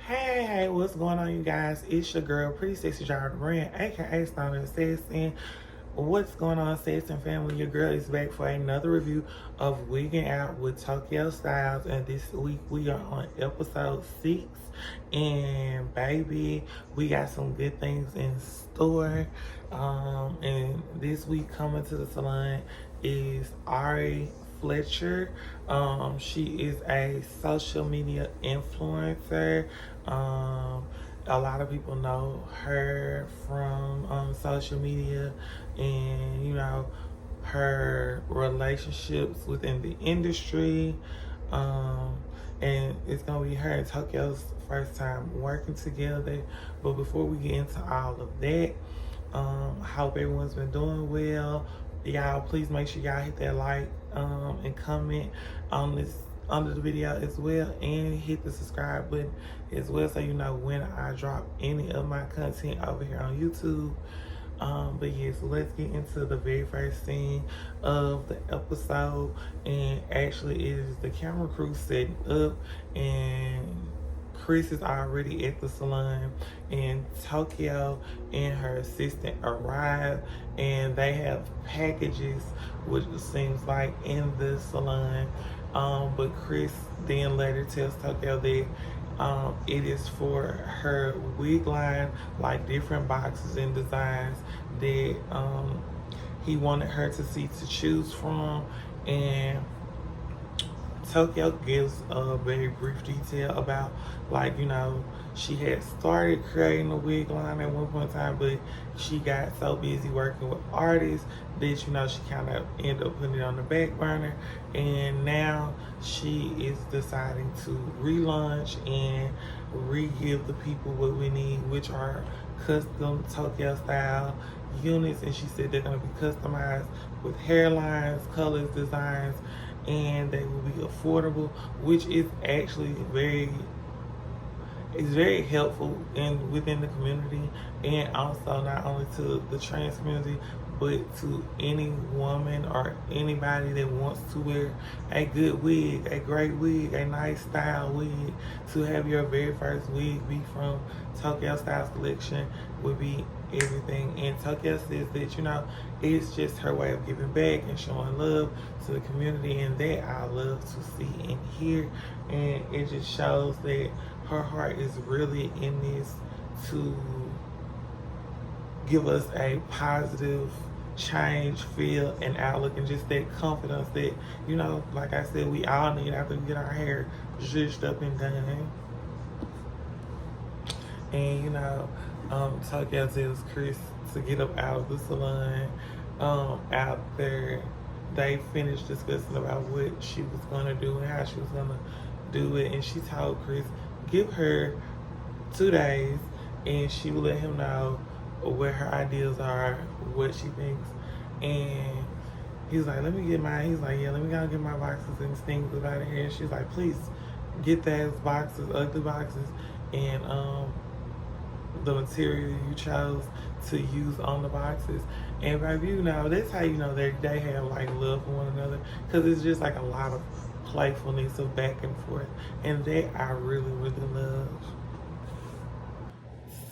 Hey, what's going on, you guys? It's your girl, Pretty Sexy Driver Brand, aka Stoner Assassin. What's going on, Assassin family? Your girl is back for another review of Wigging Out with Tokyo Styles, and this week we are on episode 6. And baby, we got some good things in store. And this week coming to the salon is Ari Fletcher. She is a social media influencer. A lot of people know her from social media and, her relationships within the industry. And it's going to be her and Tokyo's first time working together. But before we get into all of that, I hope everyone's been doing well. Y'all, please make sure y'all hit that like and comment on this under the video as well, and hit the subscribe button as well so you know when I drop any of my content over here on YouTube. But yes, let's get into the very first scene of the episode, and actually it is the camera crew setting up, and Chris is already at the salon, and Tokyo and her assistant arrive, and they have packages, which seems like in the salon. But Chris then later tells Tokyo that it is for her wig line, like different boxes and designs that he wanted her to see to choose from. And Tokyo gives a very brief detail about, like, she had started creating a wig line at one point in time, but she got so busy working with artists that, she kind of ended up putting it on the back burner. And now she is deciding to relaunch and re-give the people what we need, which are custom Tokyo style units. And she said they're going to be customized with hairlines, colors, designs, and they will be affordable, which is actually very helpful within the community, and also not only to the trans community, but to any woman or anybody that wants to wear a good wig, a great wig, a nice style wig. To have your very first wig be from Tokyo Styles Collection would be everything. And Tokyo says that, it's just her way of giving back and showing love to the community, and that I love to see and hear. And it just shows that her heart is really in this to give us a positive change, feel, and outlook, and just that confidence that, like I said, we all need after we get our hair zhuzhed up and done. And, Tokyo tells Chris to get up out of the salon. Out there, they finished discussing about what she was going to do and how she was going to do it. And she told Chris, give her 2 days, and she will let him know what her ideas are, what she thinks. And he's like, let me get mine. He's like, yeah, let me go get my boxes and things out of here. And she's like, please get those boxes, ugly boxes, and the material you chose to use on the boxes. And baby, that's how you know they have like love for one another, because it's just like a lot of playfulness of back and forth, and that I really, really love.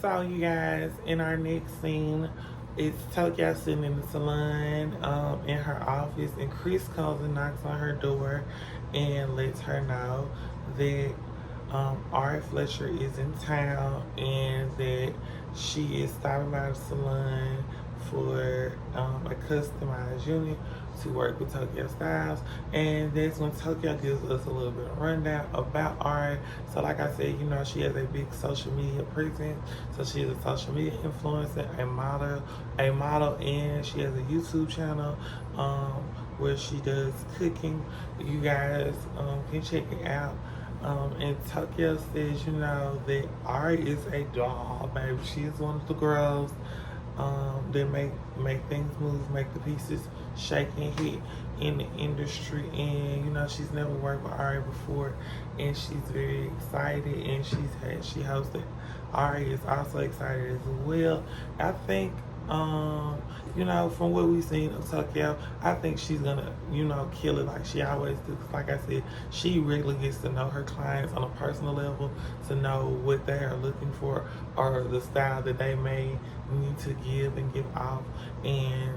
So you guys, in our next scene, it's Tokyo sitting in the salon, in her office, and Chris comes and knocks on her door and lets her know that Ari Fletcher is in town, and that she is stopping by the salon for a customized unit to work with Tokyo Styles. And that's when Tokyo gives us a little bit of rundown about Ari. So like I said, she has a big social media presence. So she is a social media influencer, a model, and she has a YouTube channel where she does cooking. You guys can check it out. And Tokyo says, that Ari is a doll, baby. She is one of the girls that make things move, make the pieces shake and hit in the industry. And she's never worked with Ari before, and she's very excited, and she hopes that Ari is also excited as well. I think You know, from what we've seen of Tokyo, I think she's gonna, you know, kill it like she always do. 'Cause like I said, she really gets to know her clients on a personal level, to know what they are looking for or the style that they may need to give and give off. And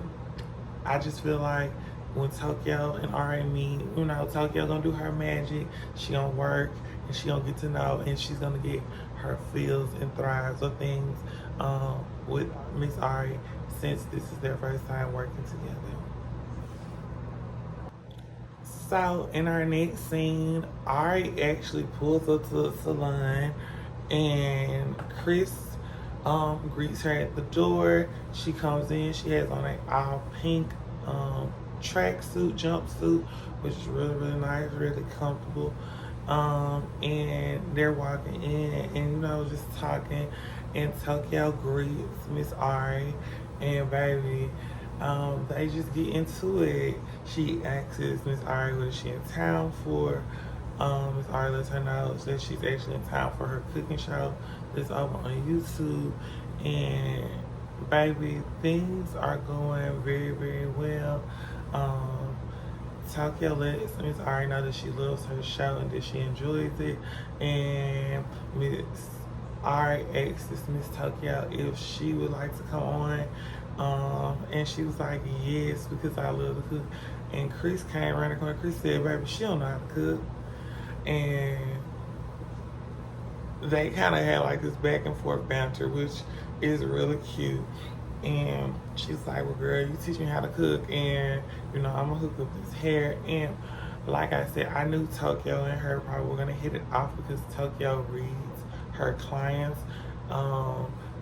I just feel like when Tokyo and RA meet, you know, Tokyo gonna do her magic. She gonna work and she gonna get to know, and she's gonna get her feels and thrives of things with Miss Ari, since this is their first time working together. So in our next scene, Ari actually pulls up to the salon, and Chris greets her at the door. She comes in. She has on a all pink tracksuit, jumpsuit, which is really, really nice, really comfortable. And they're walking in and, you know, just talking. And Tokyo greets Miss Ari, and baby, they just get into it. She asks Miss Ari what is she in town for. Miss Ari lets her know that she's actually in town for her cooking show that's over on YouTube. And baby, things are going very, very well. Tokyo lets Miss Ari know that she loves her show and that she enjoys it. And Miss Ari asks Miss Tokyo if she would like to come on. And she was like, yes, because I love to cook. And Chris came around the corner. Chris said, baby, she don't know how to cook. And they kind of had like this back and forth banter, which is really cute. And she's like, well, girl, you teach me how to cook, and, you know, I'm going to hook up this hair. And like I said, I knew Tokyo and her probably were going to hit it off, because Tokyo reads her clients,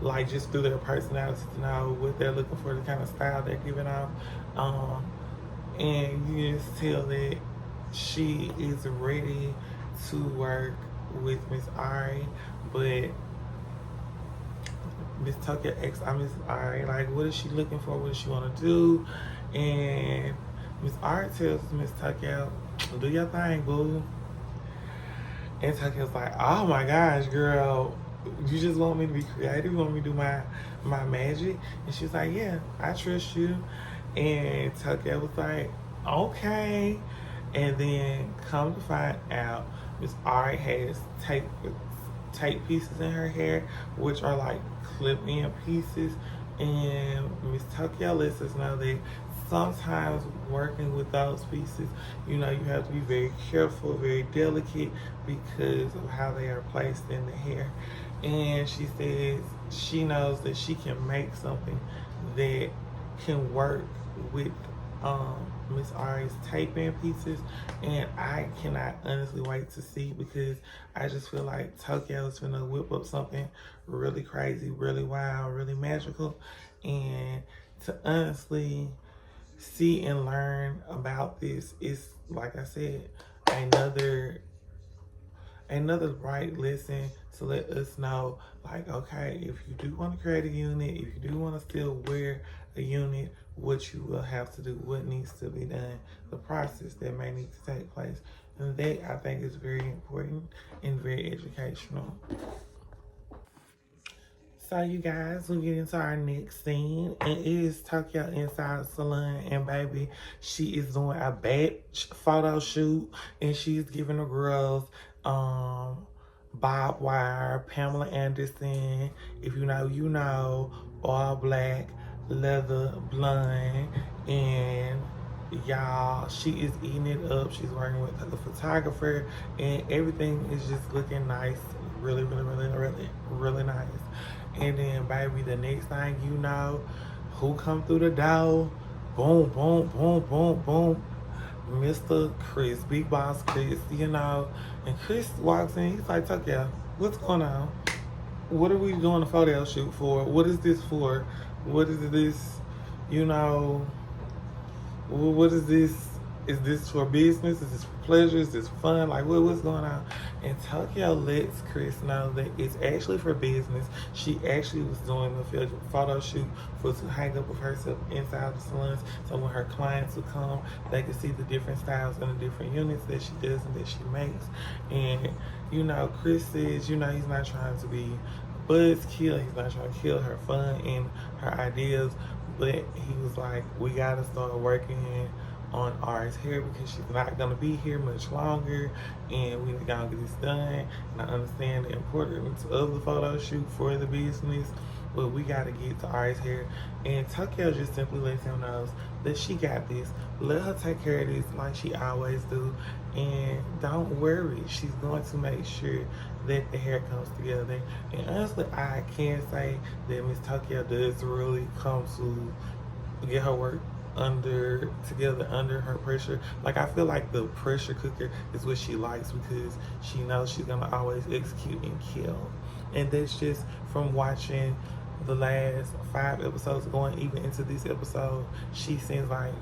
like just through their personality, to know what they're looking for, the kind of style they're giving off. And you just tell that she is ready to work with Miss Ari, but Miss Tokyo asks Miss Ari, like, what is she looking for? What does she want to do? And Miss Ari tells Miss Tokyo, do your thing, boo. And Tokyo's like, oh my gosh, girl, you just want me to be creative? You want me to do my magic? And she's like, yeah, I trust you. And Tokyo was like, okay. And then come to find out, Miss Ari has tape pieces in her hair, which are like clip-in pieces. And Miss Tokyo lets us know that sometimes working with those pieces, you know, you have to be very careful, very delicate, because of how they are placed in the hair. And she says she knows that she can make something that can work with Miss Ari's tape-in pieces, and I cannot honestly wait to see, because I just feel like Tokyo is gonna whip up something really crazy, really wild, really magical. And to honestly see and learn about this is, like I said, another bright lesson to let us know, like, okay, if you do want to create a unit, if you do want to still wear a unit, what you will have to do, what needs to be done, the process that may need to take place. And that, I think, is very important and very educational. So you guys, we get into our next scene, and it is Tokyo inside the salon, and baby, she is doing a batch photo shoot, and she's giving the girls Bob Wire, Pamela Anderson, if you know, you know, all black, leather, blonde, and y'all, she is eating it up. She's working with the photographer, and everything is just looking nice, really, really, really, really, really nice. And then, baby, the next thing you know, who come through the door? Boom, boom, boom, boom, boom. Mr. Chris, Big Boss Chris, you know. And Chris walks in, he's like, Tokyo, what's going on? What are we doing a photo shoot for? What is this for? What is this, you know, what is this? Is this for business? Is this for pleasure? Is this fun? Like, what's going on? And Tokyo lets Chris know that it's actually for business. She actually was doing a photo shoot to hang up with herself inside the salons, so when her clients would come, they could see the different styles and the different units that she does and that she makes. And, you know, Chris says, you know, he's not trying to be buzzkill. He's not trying to kill her fun and her ideas, but he was like, we gotta start working on Ari's hair because she's not gonna be here much longer, and we gotta get this done. And I understand the importance of the photo shoot for the business, but we gotta get to Ari's hair. And Tokyo just simply lets him know that she got this. Let her take care of this like she always do, and don't worry, she's going to make sure that the hair comes together. And honestly, I can say that Miss Tokyo does really come to get her work together under her pressure. Like, I feel like the pressure cooker is what she likes because she knows she's gonna always execute and kill. And that's just from watching the last 5 episodes going even into this episode. She seems like,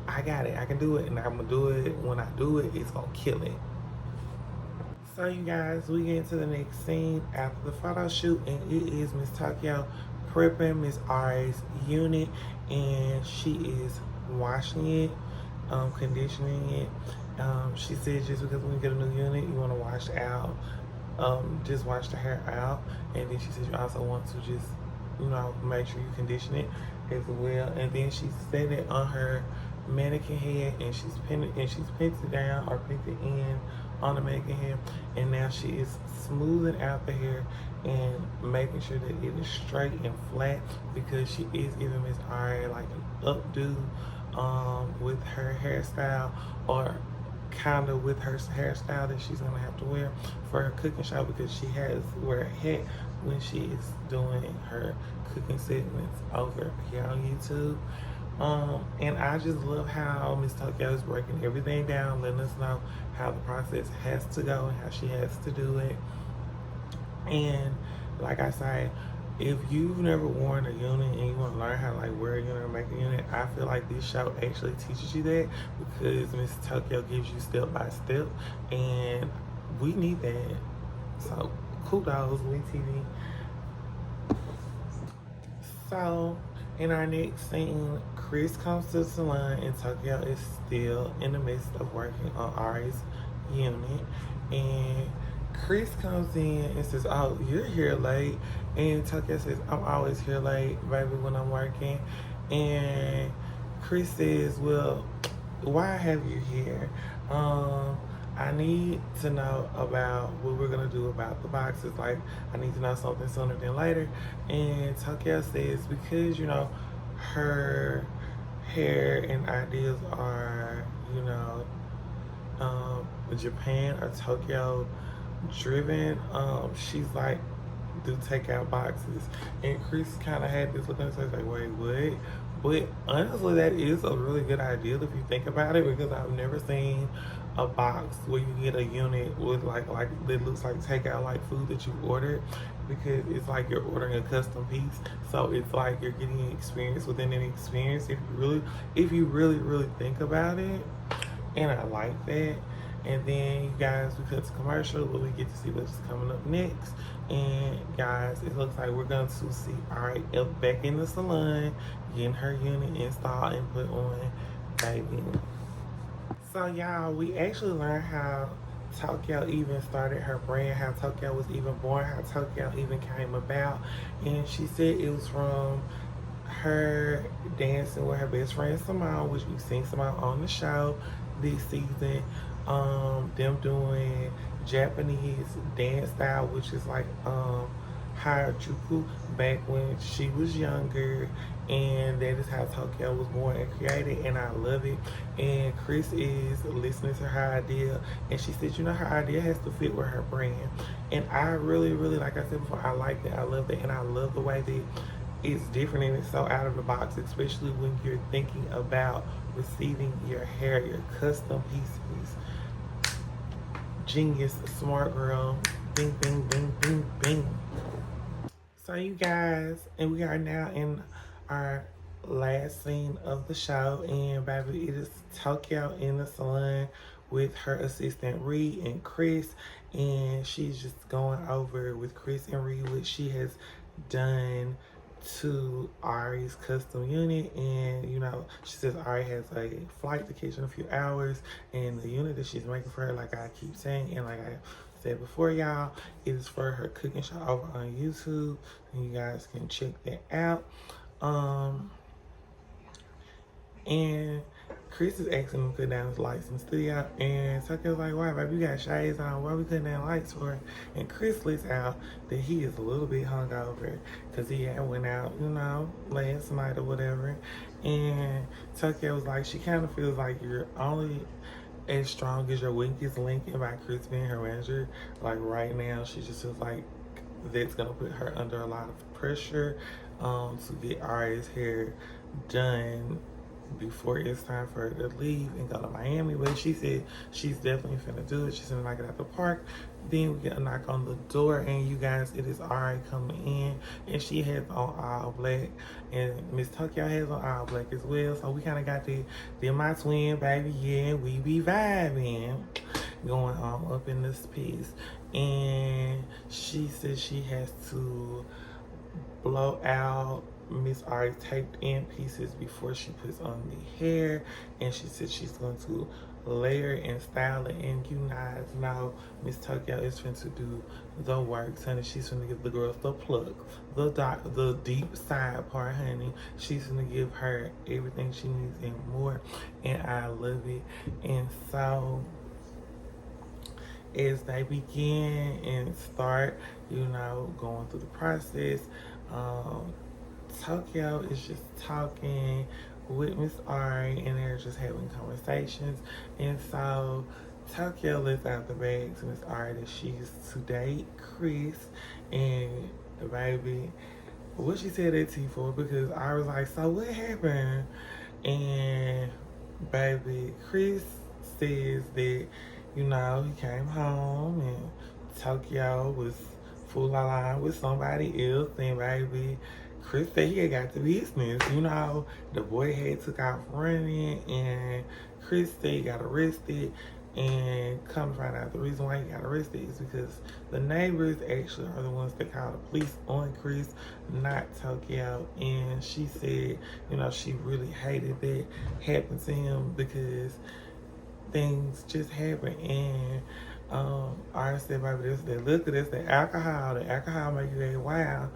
I got it, I can do it, and I'm gonna do it. When I do it, it's gonna kill it. So you guys, we get into the next scene after the photo shoot, and it is Miss Tokyo prepping Miss Ari's unit, and she is washing it, conditioning it. She said just because when you get a new unit, you want to wash out, just wash the hair out, and then she said you also want to just, make sure you condition it as well. And then she set it on her mannequin head, and she's pinned it down or pinned it in on the mannequin head, and now she is smoothing out the hair and making sure that it is straight and flat because she is giving Miss Ari like an updo with her hairstyle, or kind of with her hairstyle that she's gonna have to wear for her cooking show, because she has to wear a hat when she is doing her cooking segments over here on YouTube. And I just love how Miss Tokyo is breaking everything down, letting us know how the process has to go and how she has to do it. And like I say, if you've never worn a unit and you want to learn how to wear a unit or make a unit, I feel like this show actually teaches you that, because Miss Tokyo gives you step by step, and we need that. So kudos, WeTV. So in our next scene, Chris comes to the salon and Tokyo is still in the midst of working on Ari's unit. And Chris comes in and says, oh, you're here late. And Tokyo says, I'm always here late, baby, when I'm working. And Chris says, well, why have you here? I need to know about what we're gonna do about the boxes. Like, I need to know something sooner than later. And Tokyo says, because, her hair and ideas are, Japan or Tokyo driven, she's like, do take out boxes. And Chris kind of had this look on his face like, wait, what? But honestly, that is a really good idea if you think about it, because I've never seen a box where you get a unit with like that looks like take out like food that you ordered, because it's like you're ordering a custom piece. So it's like you're getting an experience within an experience if you really think about it. And I like that. And then, you guys, we cut to commercial, but we get to see what's coming up next. And guys, it looks like we're going to see Ari back in the salon, getting her unit installed and put on, baby. So y'all, we actually learned how Tokyo even started her brand, how Tokyo was even born, how Tokyo even came about. And she said it was from her dancing with her best friend Simone, which we've seen Simone on the show this season. Them doing Japanese dance style, which is like Harajuku, back when she was younger, and that is how Tokyo was born and created, and I love it. And Chris is listening to her idea, and she said, her idea has to fit with her brand. And I really, like I said before, I like that, I love that, and I love the way that it's different and it's so out of the box, especially when you're thinking about receiving your hair, your custom pieces. Genius, smart girl, bing, bing, bing, bing, bing. So you guys, and we are now in our last scene of the show, and baby, it is Tokyo in the salon with her assistant Reed and Chris, and she's just going over with Chris and Reed what she has done to Ari's custom unit. And she says Ari has a flight to catch in a few hours, and the unit that she's making for her, like I keep saying and like I said before, y'all, it is for her cooking show over on YouTube, and you guys can check that out. And Chris is asking me to cut down his lights in the studio, and Tucker's like, why, baby, you got shades on, why we cutting down lights for? And Chris lets out that he is a little bit hungover because he had went out, you know, last night or whatever. And Tucker was like, she kind of feels like you're only as strong as your weakest link, and by Chris being her manager, like right now, she just feels like that's gonna put her under a lot of pressure to get Ari's hair done before it's time for her to leave and go to Miami. But she said she's definitely finna do it. She's gonna knock it out the park. Then we get a knock on the door, and you guys, it is Ari coming in, and she has on all black, and Miss Tokyo has on all black as well. So we kind of got the my twin baby, yeah, we be vibing going on up in this piece. And she said she has to blow out Miss Ari taped in pieces before she puts on the hair, and she said she's going to layer and style it. And you guys know Miss Tokyo is finna to do the work, honey. She's finna give the girls the plug, the deep side part, honey. She's gonna give her everything she needs and more, and I love it. And so as they begin and start, you know, going through the process, Tokyo is just talking with Miss Ari, and they're just having conversations. And so Tokyo lets out the bag to Miss Ari that she's to date Chris. And baby, what she said that tea for, because I was like, so what happened? And baby, Chris says that, you know, he came home and Tokyo was fool line with somebody else, and baby, Chris said he had got the business. You know, the boy had took off running, and Chris said he got arrested. And come to find out, the reason why he got arrested is because the neighbors actually are the ones that called the police on Chris, not Tokyo. And she said, you know, she really hated that happened to him because things just happen. And I said, baby, this the liquor, this the alcohol. The alcohol make you act wild.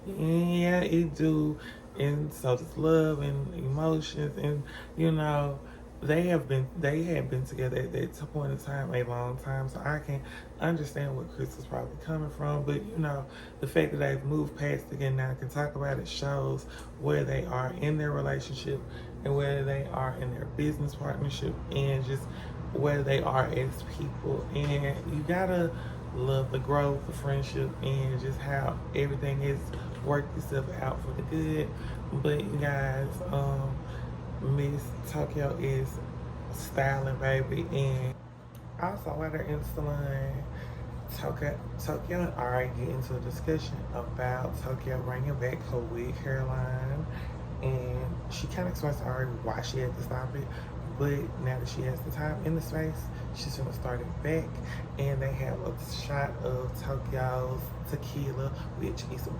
Yeah, it do. And so this love and emotions, and you know, they had been together at that point in time a long time. So I can understand where Chris was probably coming from. But you know, the fact that they've moved past it and now can talk about it shows where they are in their relationship and where they are in their business partnership, and just where they are as people. And you gotta love the growth, the friendship, and just how everything has worked itself out for the good. But you guys, Miss Tokyo is styling, baby. And also while they're in the salon, Tokyo and Ari get into a discussion about Tokyo bringing back her wig hairline, and she kind of explains to Ari why she had to stop it. But now that she has the time in the space, she's gonna start it back. And they have a shot of Tokyo's tequila, which is a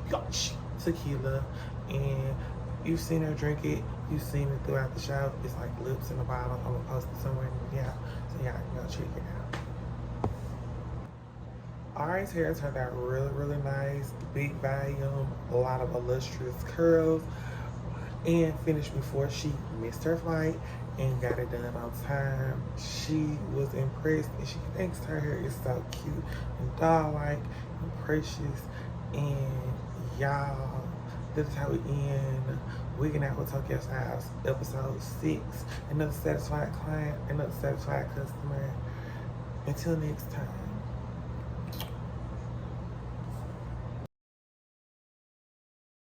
tequila. And you've seen her drink it, you've seen it throughout the show. It's like lips in the bottle. I'm gonna post it somewhere. Yeah, so y'all can go check it out. Ari's hair turned out really, really nice. Big volume, a lot of illustrious curls, and finished before she missed her flight and got it done on time. She was impressed, and she thinks her hair is so cute and doll-like and precious. And y'all, this is how we end Wigging Out with Tokyo Styles, episode 6. Another satisfied client, another satisfied customer. Until next time.